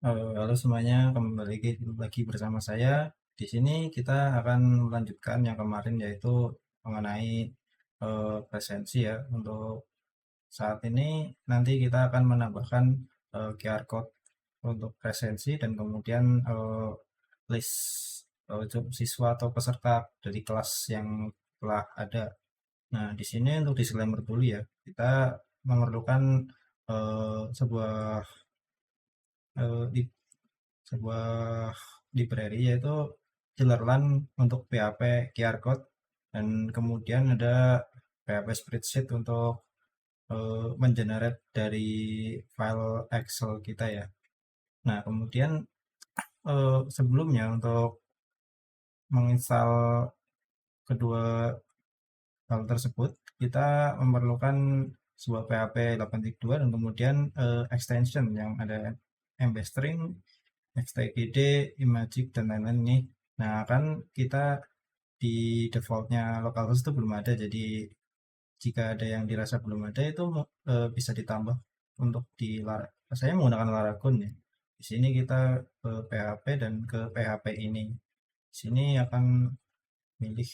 Halo semuanya, kembali lagi bersama saya. Di sini kita akan melanjutkan yang kemarin yaitu mengenai presensi ya. Untuk saat ini nanti kita akan menambahkan QR code untuk presensi dan kemudian list siswa atau peserta dari kelas yang telah ada. Nah, di sini untuk disclaimer dulu ya. Kita memerlukan sebuah di sebuah library yaitu Killerland untuk PHP QR code dan kemudian ada PHP spreadsheet untuk mengenerate dari file Excel kita ya. Nah, kemudian sebelumnya untuk menginstal kedua hal tersebut kita memerlukan sebuah PHP 8.2 dan kemudian extension yang ada mbstring, XTGD, Imagic, dan lain-lain nih. Nah, kan kita di defaultnya localhost itu belum ada, jadi jika ada yang dirasa belum ada itu bisa ditambah untuk di saya menggunakan Laragon ya. Di sini kita ke PHP dan ke PHP ini. Di sini akan milih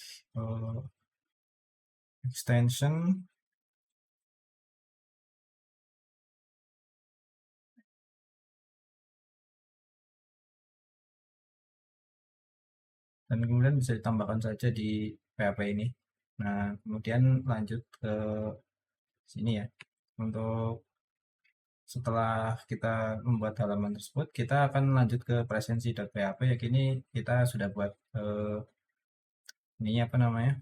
extension dan kemudian bisa ditambahkan saja di PHP ini. Nah, kemudian lanjut ke sini ya. Untuk setelah kita membuat halaman tersebut, kita akan lanjut ke presensi.php. Ya, kini kita sudah buat ini apa namanya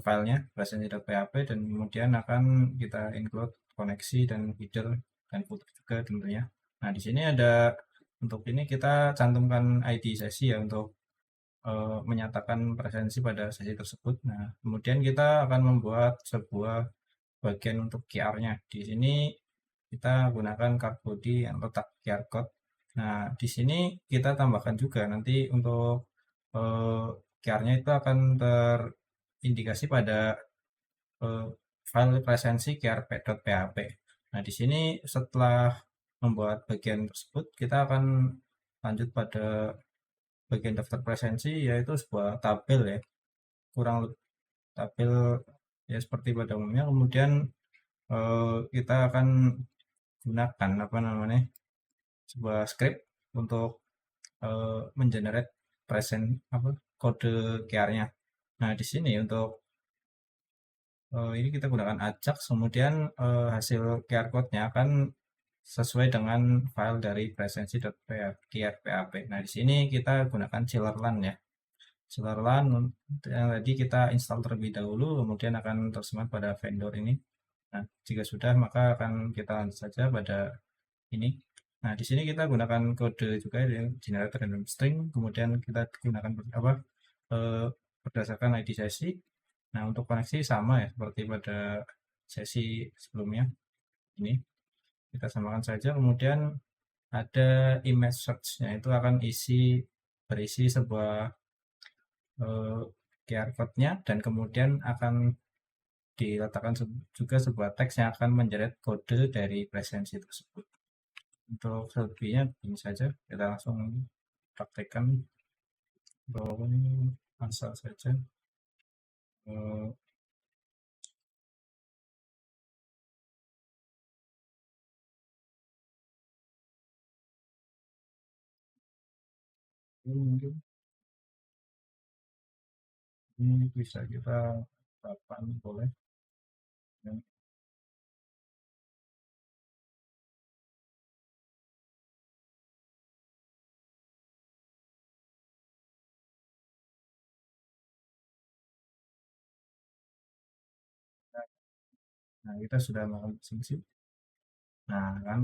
filenya presensi.php dan kemudian akan kita include koneksi dan header dan footer juga tentunya. Nah, di sini ada untuk ini kita cantumkan ID sesi ya untuk menyatakan presensi pada sesi tersebut. Nah, kemudian kita akan membuat sebuah bagian untuk QR-nya. Di sini kita gunakan card body yang letak QR code. Nah, di sini kita tambahkan juga nanti untuk QR-nya itu akan terindikasi pada eh, file presensi qrp.php. Nah, di sini setelah membuat bagian tersebut, kita akan lanjut pada bagian daftar presensi yaitu sebuah tabel ya, kurang lebih tabel ya seperti pada umumnya. Kemudian kita akan gunakan apa namanya sebuah script untuk mengenerate present apa kode QR-nya. Nah, di sini untuk ini kita gunakan Ajax, kemudian hasil QR code-nya akan sesuai dengan file dari presensi.qrphp. Nah, di sini kita gunakan Chillerland ya. Chillerland yang tadi kita install terlebih dahulu, kemudian akan tersemat pada vendor ini. Nah, jika sudah maka akan kita lanjut saja pada ini. Nah, di sini kita gunakan kode juga yang generator random string, kemudian kita gunakan apa berdasarkan ID sesi. Nah, untuk koneksi sama ya seperti pada sesi sebelumnya. Ini kita samakan saja. Kemudian ada image search-nya itu akan berisi sebuah QR code-nya dan kemudian akan diletakkan juga sebuah teks yang akan menjerat kode dari presensi tersebut. Untuk selebihnya ini saja kita langsung praktekkan bahwa ini asal saja. Eh, ini mungkin ini bisa kita lakukan boleh. Nah, kita sudah melakukan presensi. Nah, kan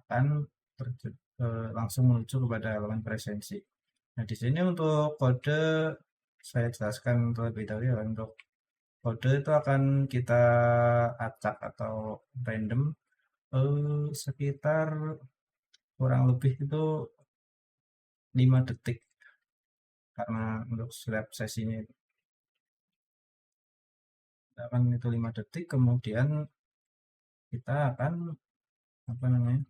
akan langsung menuju kepada halaman presensi. Nah, di sini untuk kode saya jelaskan terlebih dahulu ya. Untuk kode itu akan kita acak atau random sekitar kurang lebih itu 5 detik karena untuk setiap sesinya itu kita akan itu 5 detik kemudian kita akan apa namanya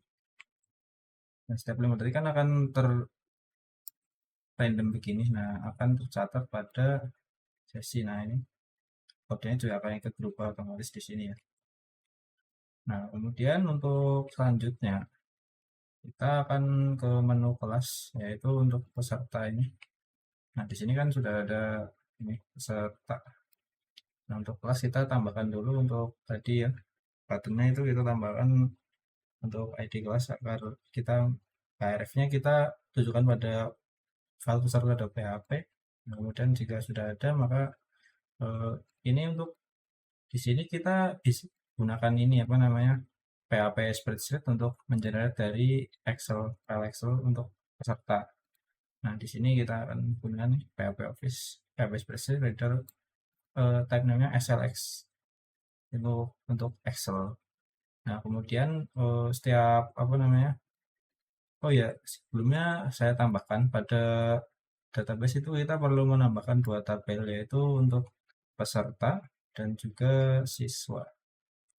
Nah, setiap lima detik kan akan random begini. Nah, akan tercatat pada sesi. Nah, ini kodenya juga akan ikut berubah otomatis di sini ya. Nah, kemudian untuk selanjutnya kita akan ke menu kelas, yaitu untuk peserta ini. Nah, di sini kan sudah ada ini peserta. Nah, untuk kelas kita tambahkan dulu untuk tadi ya, buttonnya itu kita tambahkan untuk ID kelas agar kita KRF-nya kita tujukan pada file peserta.php. Nah, kemudian jika sudah ada maka ini untuk di sini kita bisa gunakan ini apa namanya PHP spreadsheet untuk mengenerate dari Excel file Excel untuk peserta. Nah, di sini kita akan gunakan PHP Office, PHP spreadsheet reader type namanya SLX itu untuk Excel. Nah, kemudian setiap apa namanya? Oh ya, sebelumnya saya tambahkan pada database itu kita perlu menambahkan dua tabel yaitu untuk peserta dan juga siswa.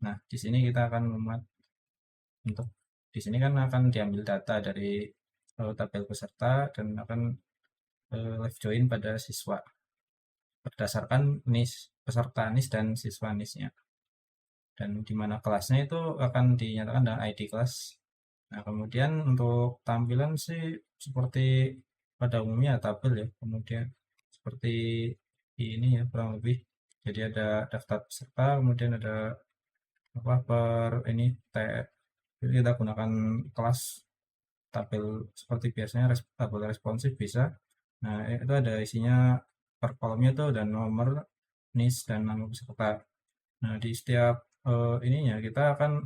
Nah, di sini kita akan memuat untuk di sini kan akan diambil data dari tabel peserta dan akan left join pada siswa berdasarkan NIS peserta NIS dan siswa NIS-nya. Dan di mana kelasnya itu akan dinyatakan dengan ID kelas. Nah, kemudian untuk tampilan sih seperti pada umumnya tabel ya. Kemudian seperti ini ya kurang lebih. Jadi ada daftar peserta, kemudian ada apa per ini jadi kita gunakan kelas tabel seperti biasanya tabel responsif bisa. Nah, itu ada isinya per kolomnya tuh dan nomor NIS dan nama peserta. Nah, di setiap ininya kita akan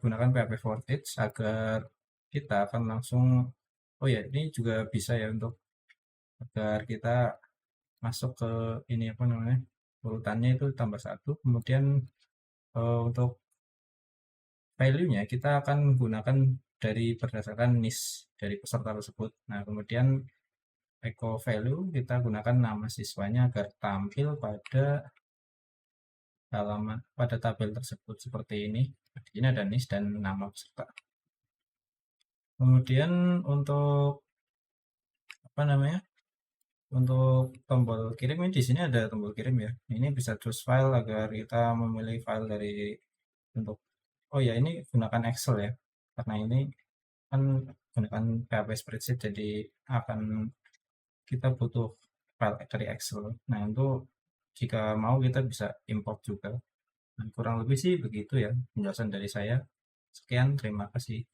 gunakan PHP forward each agar kita akan langsung oh ya ini juga bisa ya untuk agar kita masuk ke ini apa namanya urutannya itu tambah satu kemudian untuk value-nya kita akan gunakan dari berdasarkan NIS dari peserta tersebut. Nah, kemudian echo value kita gunakan nama siswanya agar tampil pada halaman pada tabel tersebut seperti ini. Di sini ada NIS dan nama peserta. Kemudian untuk apa namanya? Untuk tombol kirim ini di sini ada tombol kirim ya. Ini bisa choose file agar kita memilih file dari untuk oh ya ini gunakan Excel ya. Karena ini kan gunakan PHP spreadsheet jadi akan kita butuh file dari Excel. Nah, itu jika mau kita bisa import juga. Nah, kurang lebih sih begitu ya penjelasan dari saya. Sekian, terima kasih.